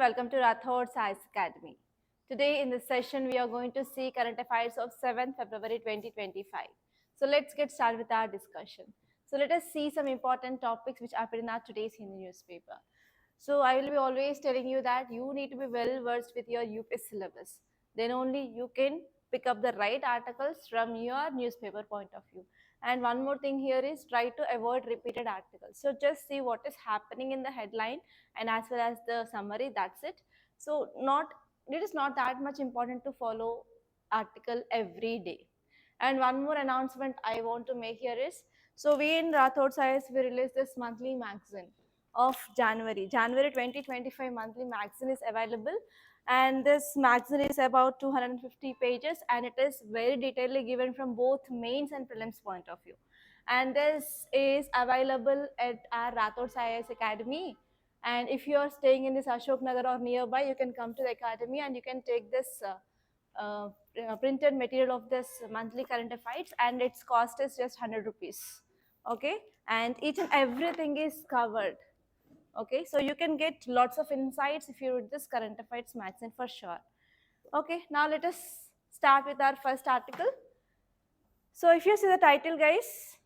welcome to Rathods Science Academy. Today in this session, we are going to see current affairs of 7th February 2025. So let's get started with our discussion. So let us see some important topics which appear in our today's Hindu newspaper. So I will be always telling you that you need to be well versed with your UPSC syllabus. Then only you can pick up the right articles from your newspaper point of view. And one more thing here is try to avoid repeated articles. So just see what is happening in the headline and as well as the summary, that's it. So it is not that much important to follow article every day. And one more announcement I want to make here is, so we in Rathods Science, we release this monthly magazine of January 2025 monthly magazine is available, and this magazine is about 250 pages and it is very detailedly given from both mains and prelims point of view. And this is available at our Rathods IAS Academy. And if you are staying in this Ashok Nagar or nearby, you can come to the academy and you can take this printed material of this monthly current affairs, and its cost is just 100 rupees. Okay, and each and everything is covered. Okay, so you can get lots of insights if you read this current affairs magazine for sure. Okay, now let us start with our first article. So if you see the title, guys,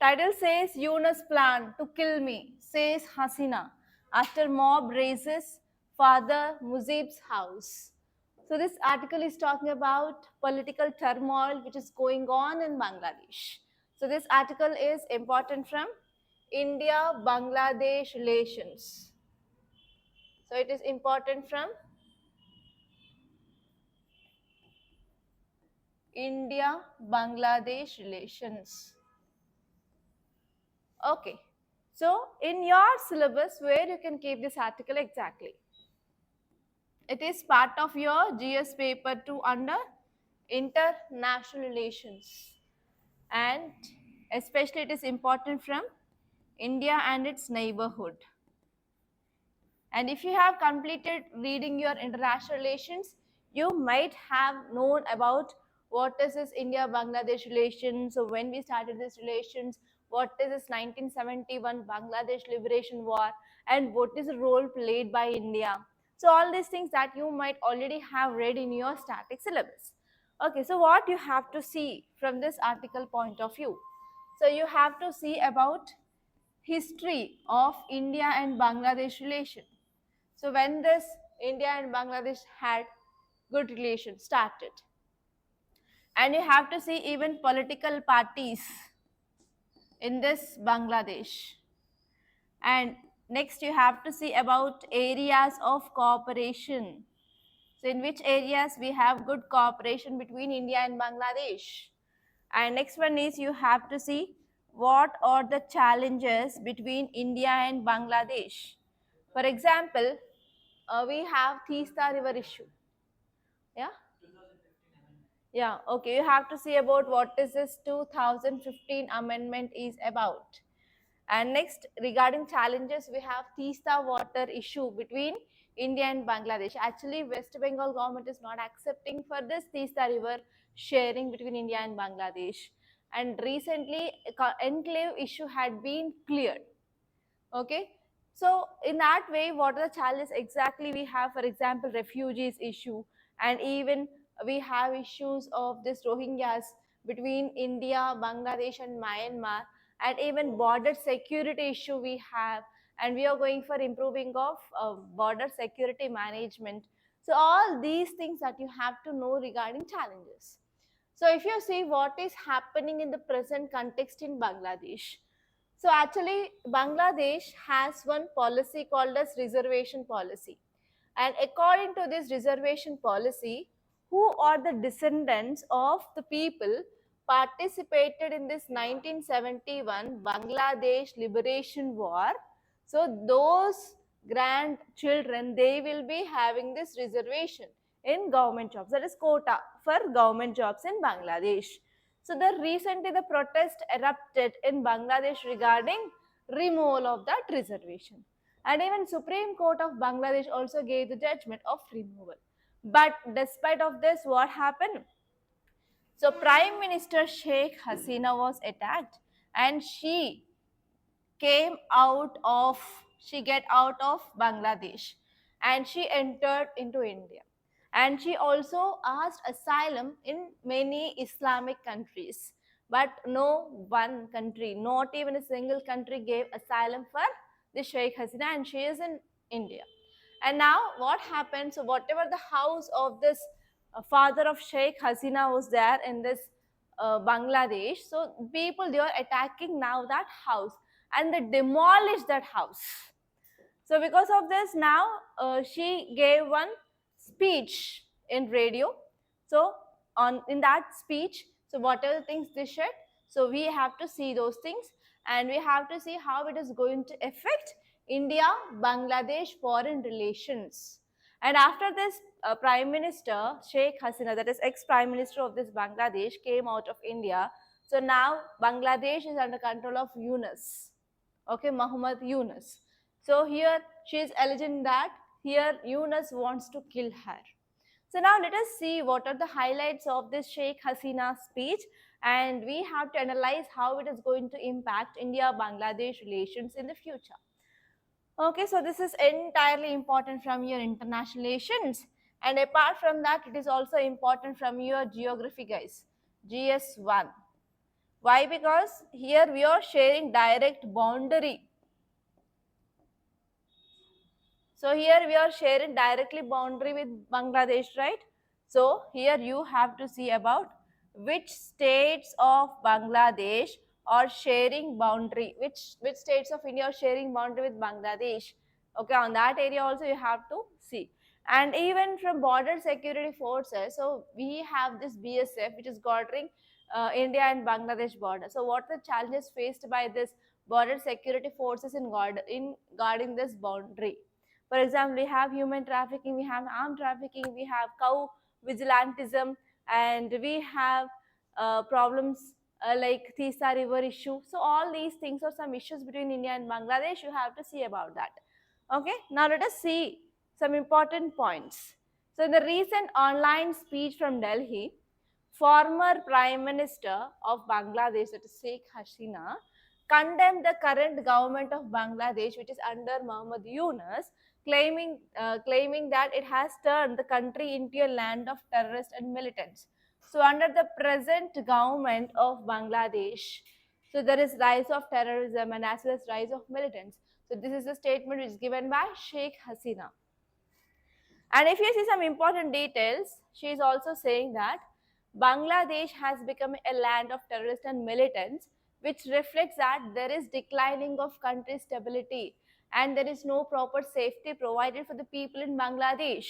title says Yunus plan to kill me, says Hasina after mob raises Father Mujib's house. So this article is talking about political turmoil which is going on in Bangladesh. So this article is important from India-Bangladesh relations. So it is important from India-Bangladesh relations. Okay, so in your syllabus, where you can keep this article exactly? It is part of your GS paper 2 under international relations, and especially it is important from India and its neighborhood. And if you have completed reading your international relations, you might have known about what is this India-Bangladesh relations, so when we started these relations, what is this 1971 Bangladesh Liberation War, and what is the role played by India. So all these things that you might already have read in your static syllabus. Okay, so what you have to see from this article point of view? So you have to see about history of India and Bangladesh relation. So when this India and Bangladesh had good relations started. And you have to see even political parties in this Bangladesh. And next you have to see about areas of cooperation. So in which areas we have good cooperation between India and Bangladesh. And next one is you have to see what are the challenges between India and Bangladesh. For example, we have Teesta River issue. Yeah? Yeah, okay. You have to see about what is this 2015 amendment is about. And next, regarding challenges, we have Teesta water issue between India and Bangladesh. Actually, West Bengal government is not accepting for this Teesta river sharing between India and Bangladesh. And recently, enclave issue had been cleared. Okay. So in that way, what are the challenges exactly we have? For example, refugees issue, and even we have issues of this Rohingyas between India, Bangladesh and Myanmar, and even border security issue we have, and we are going for improving of border security management. So all these things that you have to know regarding challenges. So if you see what is happening in the present context in Bangladesh, so actually Bangladesh has one policy called as reservation policy. And according to this reservation policy, who are the descendants of the people participated in this 1971 Bangladesh Liberation War? So those grandchildren, they will be having this reservation in government jobs, that is quota for government jobs in Bangladesh. So recently the protest erupted in Bangladesh regarding removal of that reservation. And even Supreme Court of Bangladesh also gave the judgment of removal. But despite of this, what happened? So Prime Minister Sheikh Hasina was attacked and she came out of she get out of Bangladesh and she entered into India. And she also asked asylum in many Islamic countries. But no one country, not even a single country, gave asylum for the Sheikh Hasina, and she is in India. And now what happened? So whatever the house of this father of Sheikh Hasina was there in this Bangladesh, so people, they are attacking now that house and they demolished that house. So because of this, now she gave one speech in radio. So in that speech, so what are the things they said? So we have to see those things, and we have to see how it is going to affect India-Bangladesh foreign relations. And after this, Prime Minister Sheikh Hasina, that is ex-Prime Minister of this Bangladesh, came out of India. So now Bangladesh is under control of Yunus. Okay, Muhammad Yunus. So here she is alleging that here Yunus wants to kill her. So now let us see what are the highlights of this Sheikh Hasina speech, and we have to analyze how it is going to impact India-Bangladesh relations in the future. Okay, so this is entirely important from your international relations, and apart from that, it is also important from your geography, guys. GS1. Why? Because here we are sharing direct boundary. So here we are sharing directly boundary with Bangladesh, right? So here you have to see about which states of Bangladesh are sharing boundary, which states of India are sharing boundary with Bangladesh. Okay, on that area also you have to see. And even from border security forces, so we have this BSF which is guarding India and Bangladesh border. So what are the challenges faced by this border security forces in guarding this boundary? For example, we have human trafficking, we have armed trafficking, we have cow vigilantism, and we have problems like Tisa river issue. So all these things are some issues between India and Bangladesh. You have to see about that. Okay, now let us see some important points. So in the recent online speech from Delhi, former Prime Minister of Bangladesh, that is Sheikh Hasina, condemned the current government of Bangladesh, which is under Muhammad Yunus, claiming that it has turned the country into a land of terrorists and militants. So under the present government of Bangladesh, so there is rise of terrorism and as well as rise of militants. So this is a statement which is given by Sheikh Hasina. And if you see some important details, she is also saying that Bangladesh has become a land of terrorists and militants, which reflects that there is declining of country stability and there is no proper safety provided for the people in Bangladesh.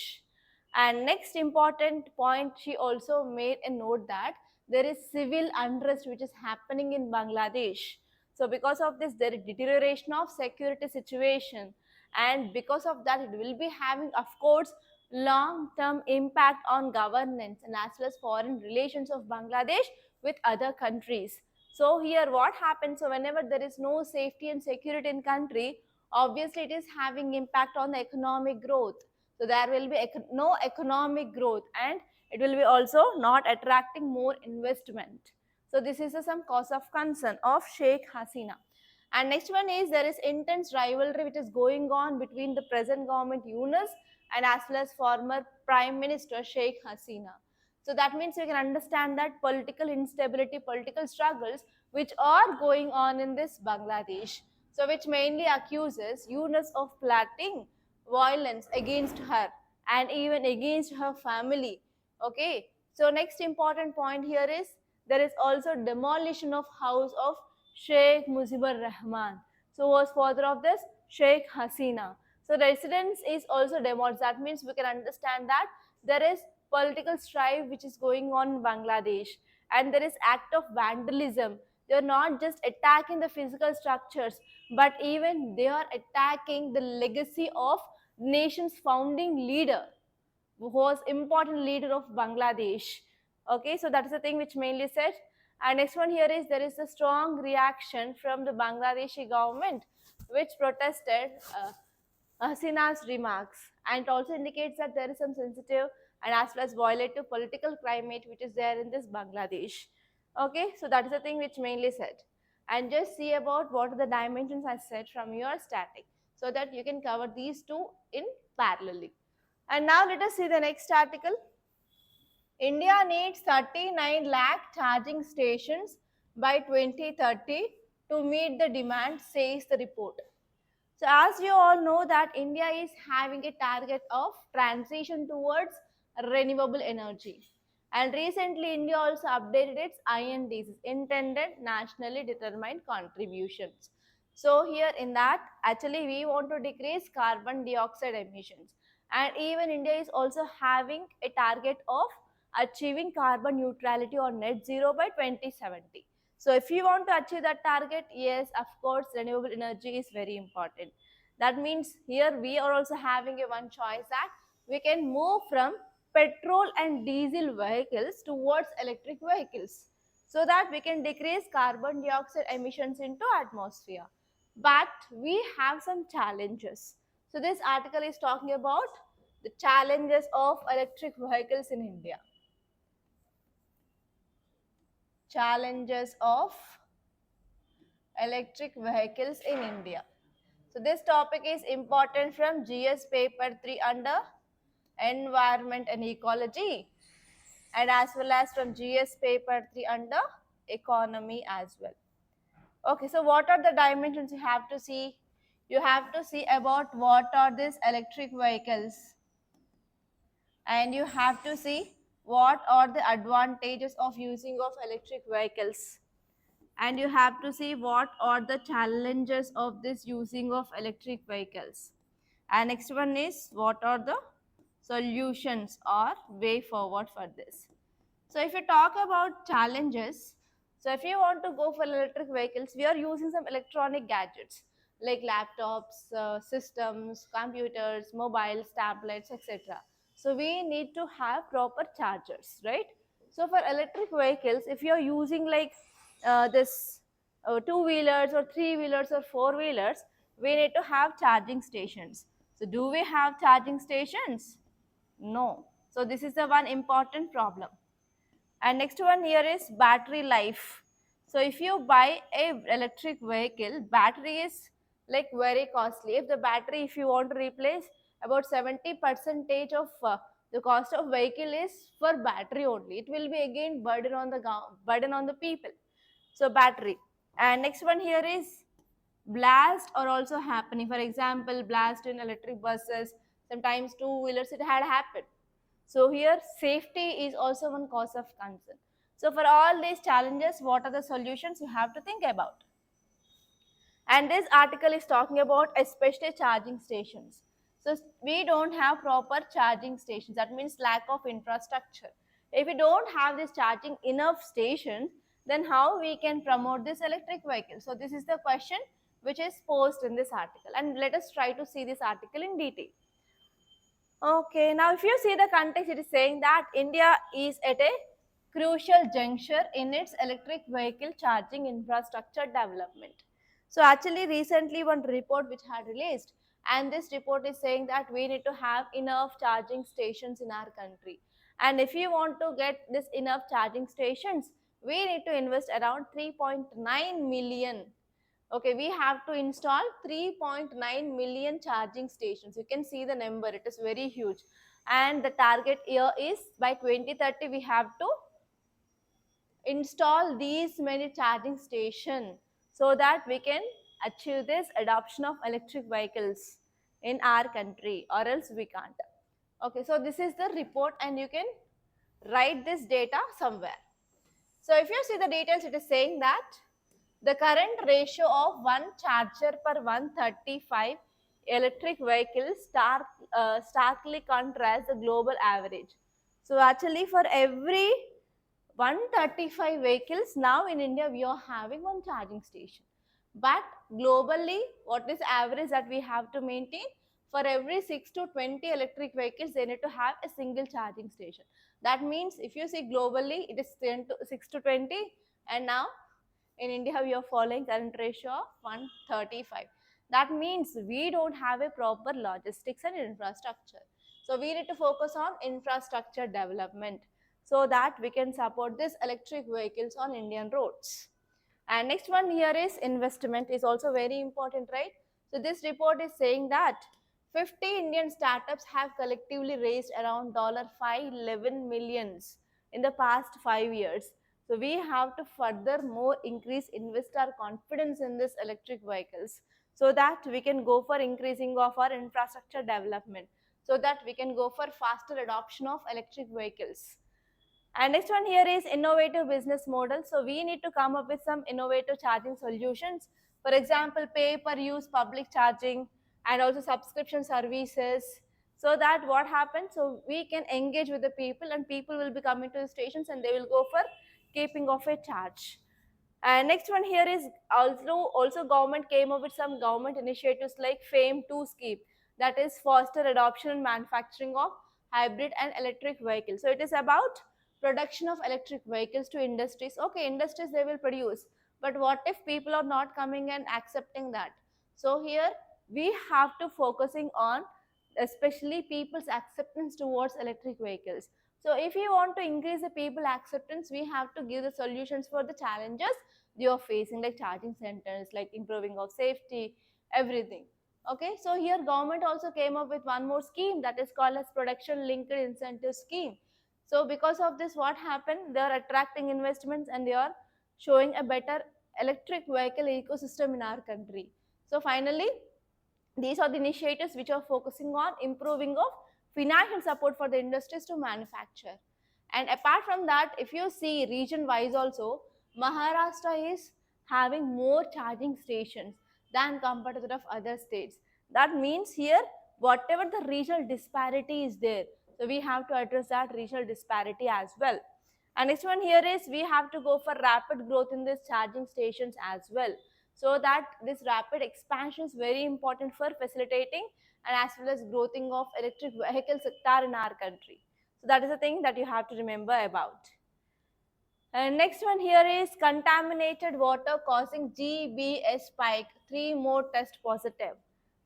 And next important point, she also made a note that there is civil unrest which is happening in Bangladesh. So because of this, there is deterioration of security situation, and because of that, it will be having, of course, long-term impact on governance and as well as foreign relations of Bangladesh with other countries. So here what happens, so whenever there is no safety and security in country, obviously it is having impact on the economic growth. So there will be no economic growth, and it will be also not attracting more investment. So this is some cause of concern of Sheikh Hasina. And next one is there is intense rivalry which is going on between the present government Yunus and as well as former Prime Minister Sheikh Hasina. So that means you can understand that political instability, political struggles which are going on in this Bangladesh. So which mainly accuses Yunus of plotting violence against her and even against her family. Okay. So next important point here is there is also demolition of house of Sheikh Mujibur Rahman. So was father of this Sheikh Hasina. So residence is also demolished. That means we can understand that there is political strife which is going on in Bangladesh, and there is act of vandalism. They are not just attacking the physical structures, but even they are attacking the legacy of nation's founding leader, who was important leader of Bangladesh. Okay, so that is the thing which mainly said. And next one here is there is a strong reaction from the Bangladeshi government which protested Hasina's remarks, and it also indicates that there is some sensitive and as well as violative political climate which is there in this Bangladesh. Okay, so that is the thing which mainly said. And just see about what are the dimensions I said from your static. so that you can cover these two in parallelly. And now let us see the next article. India needs 39 lakh charging stations by 2030 to meet the demand, says the report. So as you all know that India is having a target of transition towards renewable energy. And recently India also updated its INDs, intended nationally determined contributions. So here in that, actually we want to decrease carbon dioxide emissions. And even India is also having a target of achieving carbon neutrality or net zero by 2070. So if you want to achieve that target, yes, of course, renewable energy is very important. That means here we are also having a one choice that we can move from petrol and diesel vehicles towards electric vehicles so that we can decrease carbon dioxide emissions into atmosphere. But we have some challenges. So this article is talking about the challenges of electric vehicles in India. Challenges of electric vehicles in India. So this topic is important from GS paper 3 under environment and ecology, and as well as from GS paper 3 under economy as well. Okay, so what are the dimensions you have to see? You have to see about what are these electric vehicles, and you have to see what are the advantages of using of electric vehicles, and you have to see what are the challenges of this using of electric vehicles, and next one is what are the solutions or way forward for this. So if you talk about challenges, so if you want to go for electric vehicles, we are using some electronic gadgets like laptops, systems, computers, mobiles, tablets, etc. So we need to have proper chargers, right? So for electric vehicles, if you are using like this two-wheelers or three-wheelers or four-wheelers, we need to have charging stations. So do we have charging stations? No. So this is the one important problem. And next one here is battery life. So if you buy a electric vehicle, battery is like very costly. If the battery, if you want to replace, about 70% of the cost of vehicle is for battery only. It will be again burden on the people. So battery. And next one here is blast are also happening. For example, blast in electric buses, sometimes two-wheelers, it had happened. So here safety is also one cause of concern. So for all these challenges, what are the solutions you have to think about? And this article is talking about especially charging stations. So we don't have proper charging stations. That means lack of infrastructure. If we don't have this charging enough stations, then how we can promote this electric vehicle? So this is the question which is posed in this article. And let us try to see this article in detail. Okay, now if you see the context, it is saying that India is at a crucial juncture in its electric vehicle charging infrastructure development. So actually recently one report which had released, and this report is saying that we need to have enough charging stations in our country. And if you want to get this enough charging stations, we need to invest around 3.9 million. Okay, we have to install 3.9 million charging stations. You can see the number, it is very huge. And the target year is by 2030 we have to install these many charging stations so that we can achieve this adoption of electric vehicles in our country, or else we can't. Okay, so this is the report and you can write this data somewhere. So if you see the details, it is saying that the current ratio of one charger per 135 electric vehicles starkly contrasts the global average. So actually for every 135 vehicles, now in India we are having one charging station. But globally, what is average that we have to maintain? For every 6 to 20 electric vehicles, they need to have a single charging station. That means if you see globally, it is 6 to 20, and now in India, we are following current ratio of 135. That means we don't have a proper logistics and infrastructure. So we need to focus on infrastructure development so that we can support this electric vehicles on Indian roads. And next one here is investment is also very important, right? So this report is saying that 50 Indian startups have collectively raised around $511 millions in the past 5 years. So we have to further more increase investor confidence in this electric vehicles so that we can go for increasing of our infrastructure development, so that we can go for faster adoption of electric vehicles. And next one here is innovative business model. So we need to come up with some innovative charging solutions. For example, pay per use public charging and also subscription services. So that what happens? So we can engage with the people and people will be coming to the stations and they will go for keeping of a charge. And next one here is also government came up with some government initiatives like FAME 2 scheme, that is foster adoption and manufacturing of hybrid and electric vehicles. So it is about production of electric vehicles to industries. Okay, industries they will produce, but what if people are not coming and accepting that? So here we have to focusing on especially people's acceptance towards electric vehicles. So if you want to increase the people acceptance, we have to give the solutions for the challenges they are facing, like charging centers, like improving of safety, everything. Okay, so here government also came up with one more scheme that is called as production linked incentive scheme. So because of this, what happened? They are attracting investments and they are showing a better electric vehicle ecosystem in our country. So finally, these are the initiatives which are focusing on improving of financial support for the industries to manufacture. And apart from that, if you see region wise also, Maharashtra is having more charging stations than compared to that of other states. That means here whatever the regional disparity is there, so we have to address that regional disparity as well. And next one here is we have to go for rapid growth in these charging stations as well, so that this rapid expansion is very important for facilitating and as well as growing of electric vehicle sector in our country. So that is the thing that you have to remember about. And next one here is contaminated water causing GBS spike, 3 more test positive.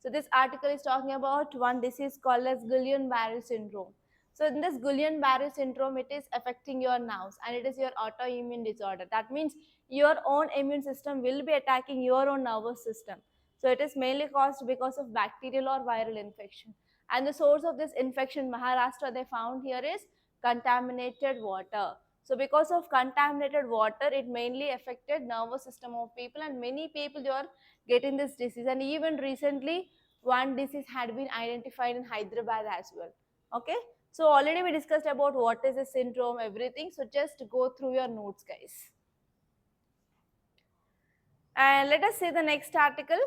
So this article is talking about one disease called as Guillain-Barré syndrome. So in this Guillain-Barré syndrome, it is affecting your nerves and it is your autoimmune disorder. That means your own immune system will be attacking your own nervous system. So it is mainly caused because of bacterial or viral infection. And the source of this infection, Maharashtra, they found here is contaminated water. So because of contaminated water, it mainly affected nervous system of people and many people they are getting this disease. And even recently, one disease had been identified in Hyderabad as well. Okay. So already we discussed about what is a syndrome, everything. So just go through your notes, guys. And let us see the next article.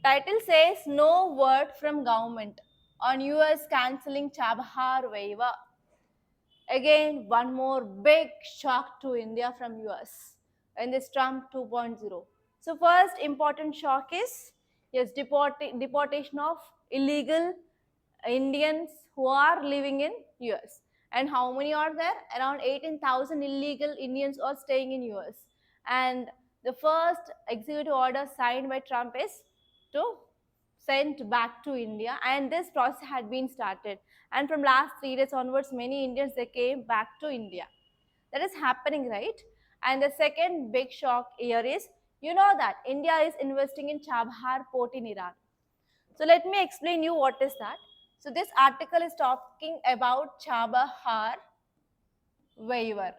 Title says no word from government on US cancelling Chabahar waiver. Again, one more big shock to India from US in this Trump 2.0. So first important shock is yes, deportation of illegal Indians who are living in US. And how many are there? Around 18,000 illegal Indians are staying in US. And the first executive order signed by Trump is to send back to India, and this process had been started. And from last 3 days onwards, many Indians they came back to India. That is happening, right? And the second big shock here is, you know that India is investing in Chabahar Port in Iran. So let me explain you what is that. So this article is talking about Chabahar waiver.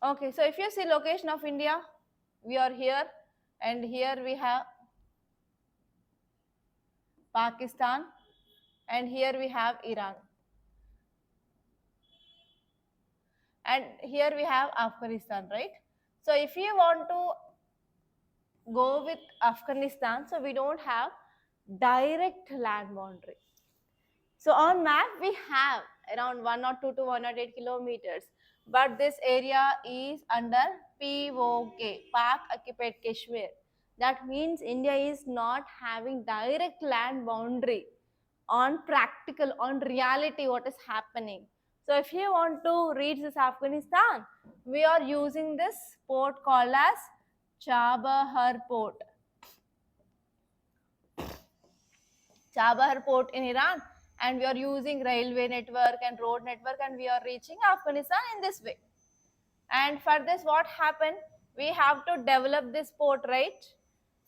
Okay, so if you see location of India, we are here and here we have Pakistan and here we have Iran. And here we have Afghanistan, right? So if you want to go with Afghanistan, so we don't have direct land boundary. So on map we have around 102 to 108 kilometers, but this area is under POK, Pak Occupied Kashmir. That means India is not having direct land boundary on practical, on reality what is happening. So if you want to reach this Afghanistan, we are using this port called as Chabahar Port. Chabahar Port in Iran, and we are using railway network and road network and we are reaching Afghanistan in this way. And for this, what happened? We have to develop this port, right?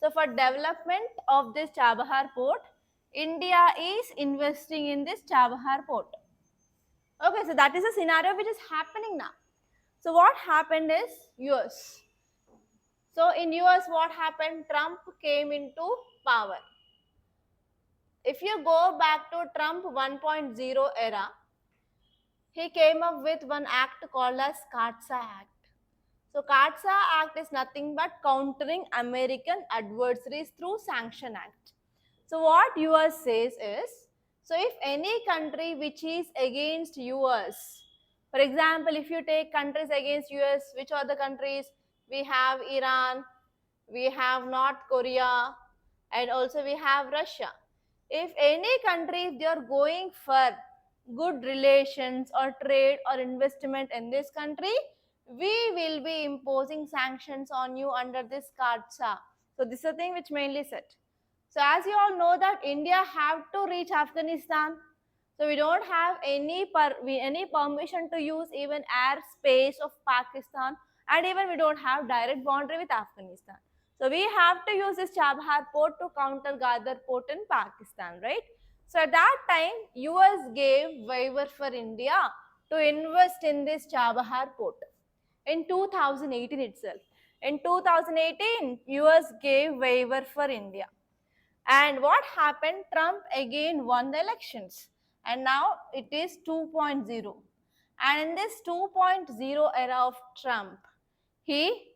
So for development of this Chabahar port, India is investing in this Chabahar port. Okay, so that is a scenario which is happening now. So what happened is US. So in US, what happened? Trump came into power. If you go back to Trump 1.0 era, he came up with one act called as CAATSA Act. So CAATSA Act is nothing but countering American adversaries through Sanction Act. So what US says is, so if any country which is against US, for example, if you take countries against US, which are the countries? We have Iran, we have North Korea, and also we have Russia. If any country, if they are going for good relations or trade or investment in this country, we will be imposing sanctions on you under this CAATSA. So this is a thing which mainly said. So as you all know that India have to reach Afghanistan. So we don't have any permission to use even airspace of Pakistan, and even we don't have direct boundary with Afghanistan. So we have to use this Chabahar port to counter Ghadar port in Pakistan, right? So at that time, US gave waiver for India to invest in this Chabahar port in 2018 itself. In 2018, US gave waiver for India. And what happened? Trump again won the elections. And now it is 2.0. And in this 2.0 era of Trump, he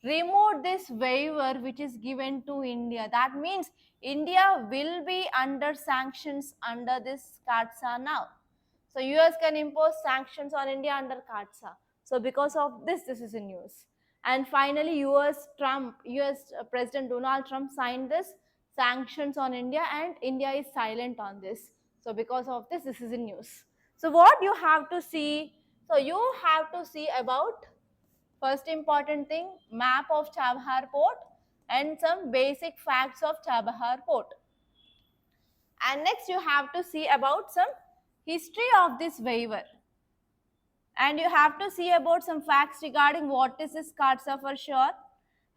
removed this waiver which is given to India. That means India will be under sanctions under this CAATSA now. So US can impose sanctions on India under CAATSA. So because of this, this is in news. And finally, US President Donald Trump signed this sanctions on India, and India is silent on this. So because of this, this is in news. So what you have to see? So you have to see about first important thing, map of Chabahar Port and some basic facts of Chabahar Port. And next you have to see about some history of this waiver. And you have to see about some facts regarding what is this CAATSA for sure.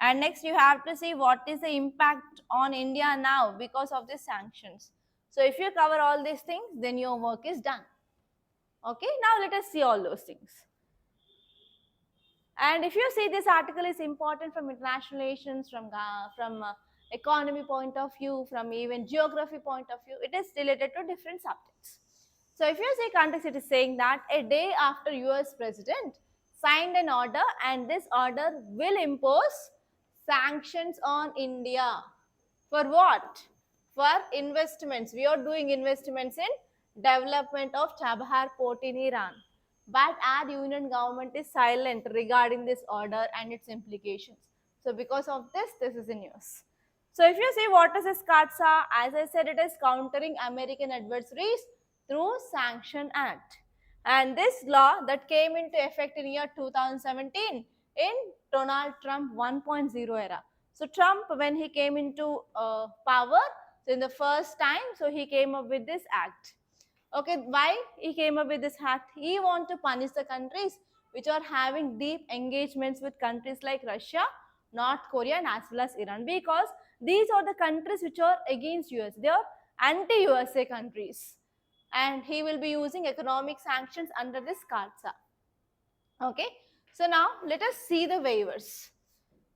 And next you have to see what is the impact on India now because of the sanctions. So if you cover all these things, then your work is done. Okay, now let us see all those things. And if you see, this article is important from international relations, from economy point of view, from even geography point of view. It is related to different subjects. So if you see context, it is saying that a day after US president signed an order, and this order will impose sanctions on India. For what? For investments. We are doing investments in development of Chabahar port in Iran. But our union government is silent regarding this order and its implications. So because of this, this is in news. So if you see what is this CAATSA, as I said, it is countering American adversaries through Sanction Act. And this law that came into effect in year 2017 in Donald Trump 1.0 era. So Trump, when he came into power, so in the first time, so he came up with this act. Okay, why he came up with this act? He want to punish the countries which are having deep engagements with countries like Russia, North Korea, and as well as Iran, because these are the countries which are against US. They are anti-USA countries, and he will be using economic sanctions under this CAATSA. Okay, so now let us see the waivers.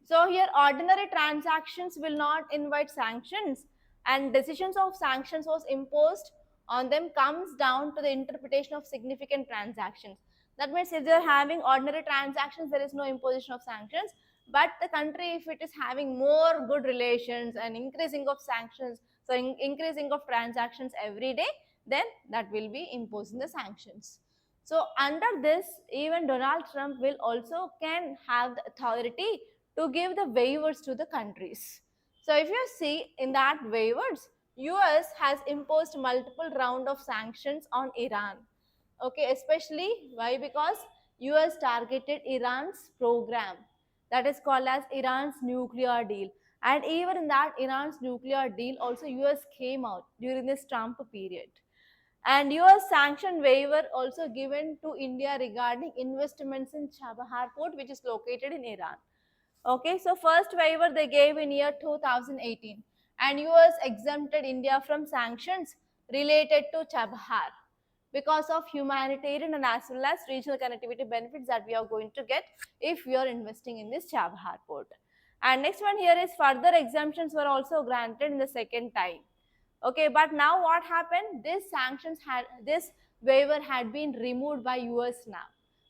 So here ordinary transactions will not invite sanctions, and decisions of sanctions was imposed on them comes down to the interpretation of significant transactions. That means if they are having ordinary transactions, there is no imposition of sanctions. But the country, if it is having more good relations and increasing of sanctions, so increasing of transactions every day, then that will be imposing the sanctions. So under this, even Donald Trump will also can have the authority to give the waivers to the countries. So if you see in that waivers, US has imposed multiple round of sanctions on Iran. Okay, especially why? Because US targeted Iran's program that is called as Iran's nuclear deal. And even in that Iran's nuclear deal, also US came out during this Trump period. And US sanction waiver also given to India regarding investments in Chabahar Port, which is located in Iran. Okay, so first waiver they gave in year 2018, and US exempted India from sanctions related to Chabahar because of humanitarian and as well as regional connectivity benefits that we are going to get if we are investing in this Chabahar port. And next one here is further exemptions were also granted in the second time. Okay, but now what happened? This waiver had been removed by US now.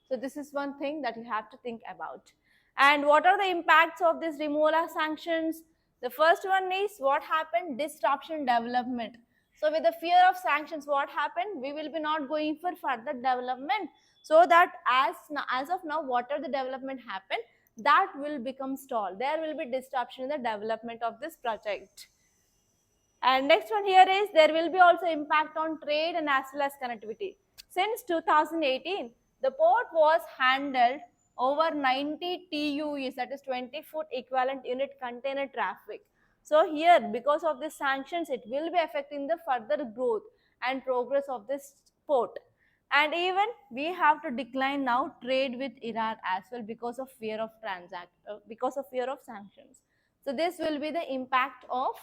So this is one thing that you have to think about. And what are the impacts of this removal of sanctions? The first one is what happened? Disruption development. So with the fear of sanctions, what happened? We will be not going for further development. So that as of now, whatever the development happened, that will become stalled. There will be disruption in the development of this project. And next one here is there will be also impact on trade and as well as connectivity. Since 2018, the port was handled over 90 TUEs, that is 20-foot equivalent unit container traffic. So here, because of the sanctions, it will be affecting the further growth and progress of this port. And even we have to decline now trade with Iran as well because of fear of sanctions. So this will be the impact of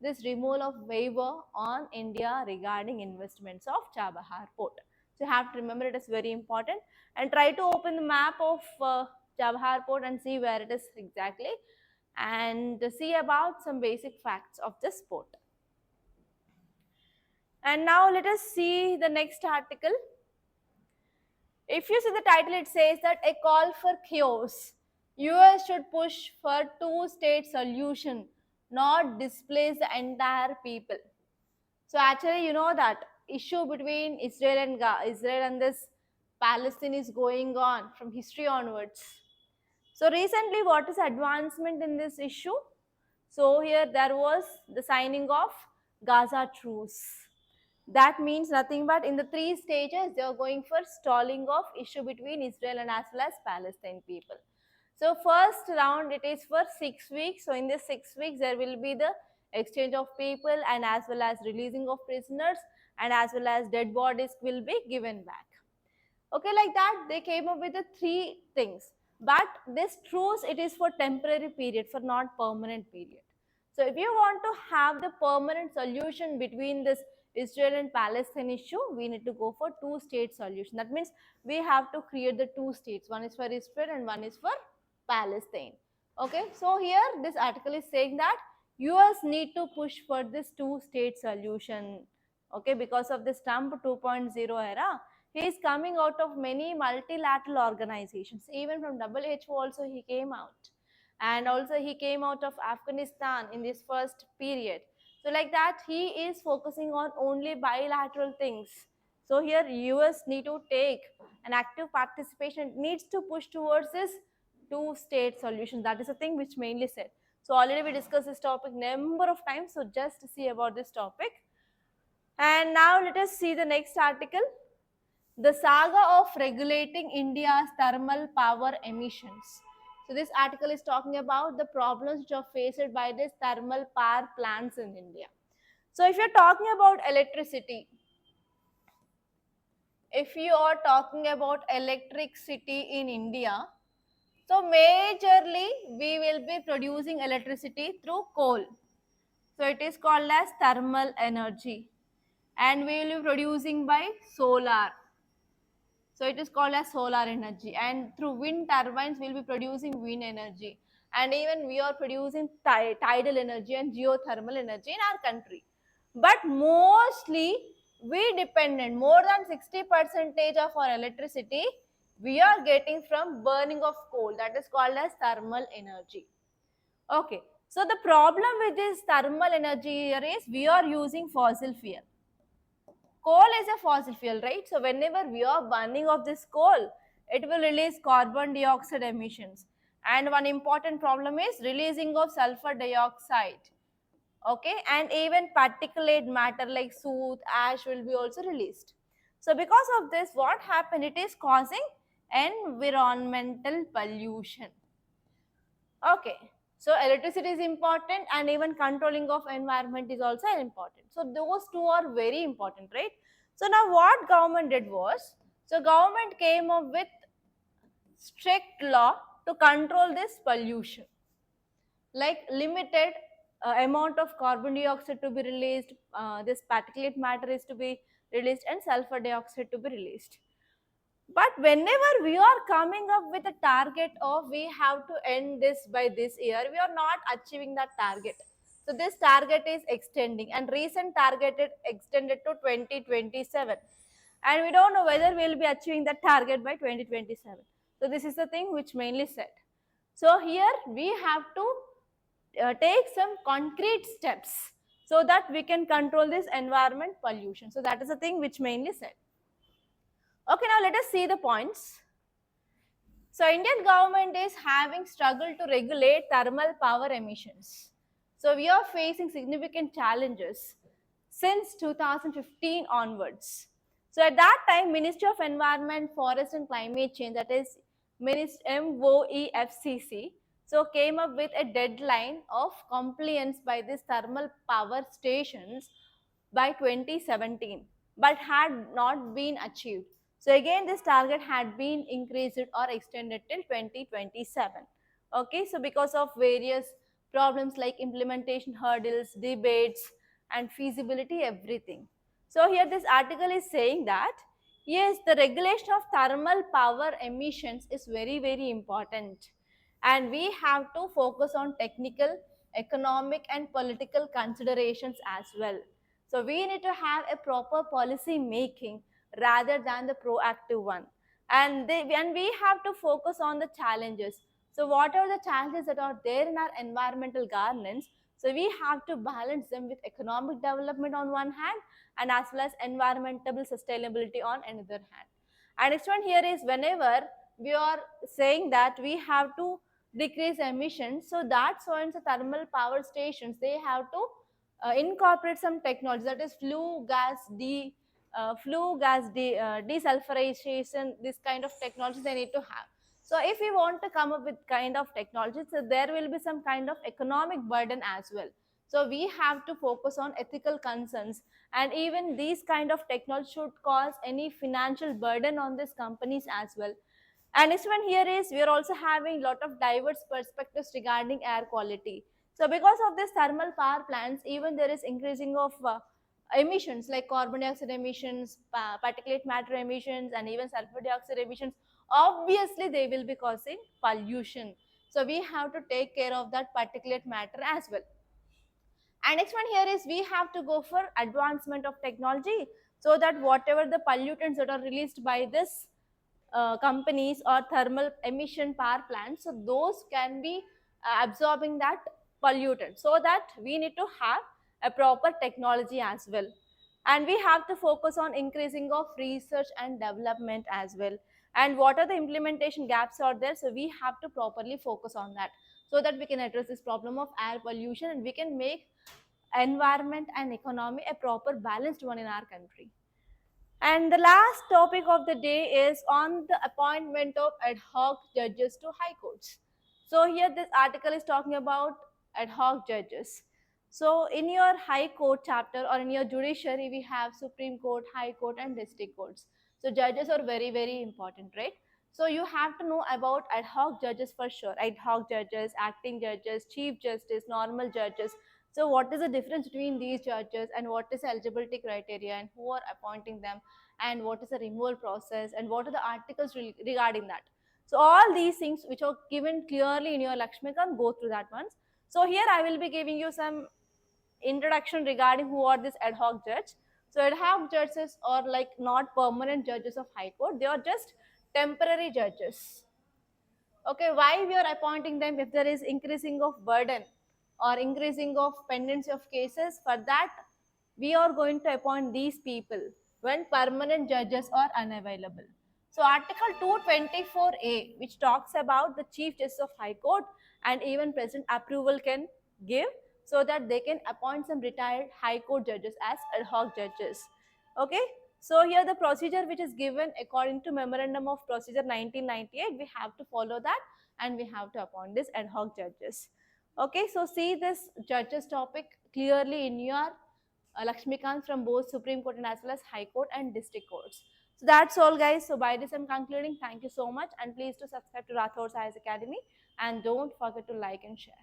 this removal of waiver on India regarding investments of Chabahar port. So you have to remember it is very important, and try to open the map of Chabahar port and see where it is exactly, and see about some basic facts of this port. And now let us see the next article. If you see the title, it says that a call for chaos. US should push for two-state solution, not displace the entire people. So actually, you know that issue between Israel and this Palestine is going on from history onwards. So recently, what is advancement in this issue? So here there was the signing of Gaza truce. That means nothing but in the three stages, they are going for stalling of issue between Israel and as well as Palestine people. So first round, it is for 6 weeks. So in this 6 weeks, there will be the exchange of people and as well as releasing of prisoners and as well as dead bodies will be given back. Okay, like that, they came up with the three things. But this truce, it is for temporary period, for not permanent period. So if you want to have the permanent solution between this Israel and Palestine issue, we need to go for two-state solution. That means we have to create the two states. One is for Israel and one is for Palestine. Okay, so here this article is saying that US need to push for this two-state solution. Okay, because of this Trump 2.0 era, he is coming out of many multilateral organizations. Even from WHO also he came out. And also he came out of Afghanistan in this first period. So like that, he is focusing on only bilateral things. So here US need to take an active participation, it needs to push towards this two-state solution. That is the thing which mainly said. So already we discussed this topic number of times. So just see about this topic. And now let us see the next article. The saga of regulating India's thermal power emissions. So this article is talking about the problems which are faced by these thermal power plants in India. So if you're talking about electricity, in India, so majorly we will be producing electricity through coal. So it is called as thermal energy, and we will be producing by solar. So it is called as solar energy, and through wind turbines we will be producing wind energy, and even we are producing tidal energy and geothermal energy in our country. But mostly we dependent, more than 60% of our electricity we are getting from burning of coal, that is called as thermal energy. Okay, so the problem with this thermal energy here is we are using fossil fuel. Coal is a fossil fuel, right? So whenever we are burning of this coal, it will release carbon dioxide emissions. And one important problem is releasing of sulfur dioxide. Okay, and even particulate matter like soot, ash will be also released. So because of this, what happened? It is causing environmental pollution. Okay, so electricity is important, and even controlling of environment is also important. So those two are very important, right? So now what government did was, so government came up with strict law to control this pollution, like limited amount of carbon dioxide to be released, this particulate matter is to be released, and sulfur dioxide to be released. But whenever we are coming up with a target of we have to end this by this year, we are not achieving that target. So this target is extending, and recent target is extended to 2027. And we don't know whether we will be achieving that target by 2027. So this is the thing which mainly said. So here we have to take some concrete steps so that we can control this environment pollution. So that is the thing which mainly said. Okay, now let us see the points. So Indian government is having struggle to regulate thermal power emissions. So we are facing significant challenges since 2015 onwards. So at that time, Ministry of Environment, Forest and Climate Change, that is MOEFCC, so came up with a deadline of compliance by these thermal power stations by 2017, but had not been achieved. So again, this target had been increased or extended till 2027. Okay, so because of various problems like implementation hurdles, debates, and feasibility, everything. So here this article is saying that yes, the regulation of thermal power emissions is very, very important, and we have to focus on technical, economic, and political considerations as well. So we need to have a proper policy making rather than the proactive one. And we have to focus on the challenges. So what are the challenges that are there in our environmental governance? So we have to balance them with economic development on one hand, and as well as environmental sustainability on another hand. And next one here is, whenever we are saying that we have to decrease emissions, so that's why in the thermal power stations they have to incorporate some technology, that is desulfurization, this kind of technology they need to have. So if we want to come up with kind of technology, so there will be some kind of economic burden as well. So we have to focus on ethical concerns, and even these kind of technology should cause any financial burden on these companies as well. And next one here is, we are also having lot of diverse perspectives regarding air quality. So because of this thermal power plants, even there is increasing of emissions like carbon dioxide emissions, particulate matter emissions, and even sulfur dioxide emissions. Obviously, they will be causing pollution. So we have to take care of that particulate matter as well. And next one here is, we have to go for advancement of technology, so that whatever the pollutants that are released by this companies or thermal emission power plants, so those can be absorbing that pollutant. So that we need to have a proper technology as well. And we have to focus on increasing of research and development as well. And what are the implementation gaps are there? So we have to properly focus on that, so that we can address this problem of air pollution, and we can make environment and economy a proper balanced one in our country. And the last topic of the day is on the appointment of ad hoc judges to high courts. So here this article is talking about ad hoc judges. So in your high court chapter, or in your judiciary, we have Supreme Court, High Court, and district courts. So judges are very, very important, right? So you have to know about ad hoc judges for sure. Ad hoc judges, acting judges, chief justice, normal judges. So what is the difference between these judges, and what is eligibility criteria, and who are appointing them, and what is the removal process, and what are the articles regarding that? So all these things which are given clearly in your Lakshmikant, go through that once. So here I will be giving you some introduction regarding who are these ad hoc judges. So ad hoc judges are like not permanent judges of High Court, they are just temporary judges. Okay, why we are appointing them? If there is increasing of burden or increasing of pendency of cases, for that we are going to appoint these people when permanent judges are unavailable. So article 224A, which talks about the chief justice of High Court, and even president approval can give, so that they can appoint some retired High Court judges as ad hoc judges. Okay, so here the procedure which is given according to Memorandum of Procedure 1998, we have to follow that, and we have to appoint these ad hoc judges. Okay, so see this judges topic clearly in your Lakshmikant from both Supreme Court and as well as High Court and District Courts. So that's all, guys. So by this I'm concluding. Thank you so much, and please do subscribe to Rathods IAS Academy, and don't forget to like and share.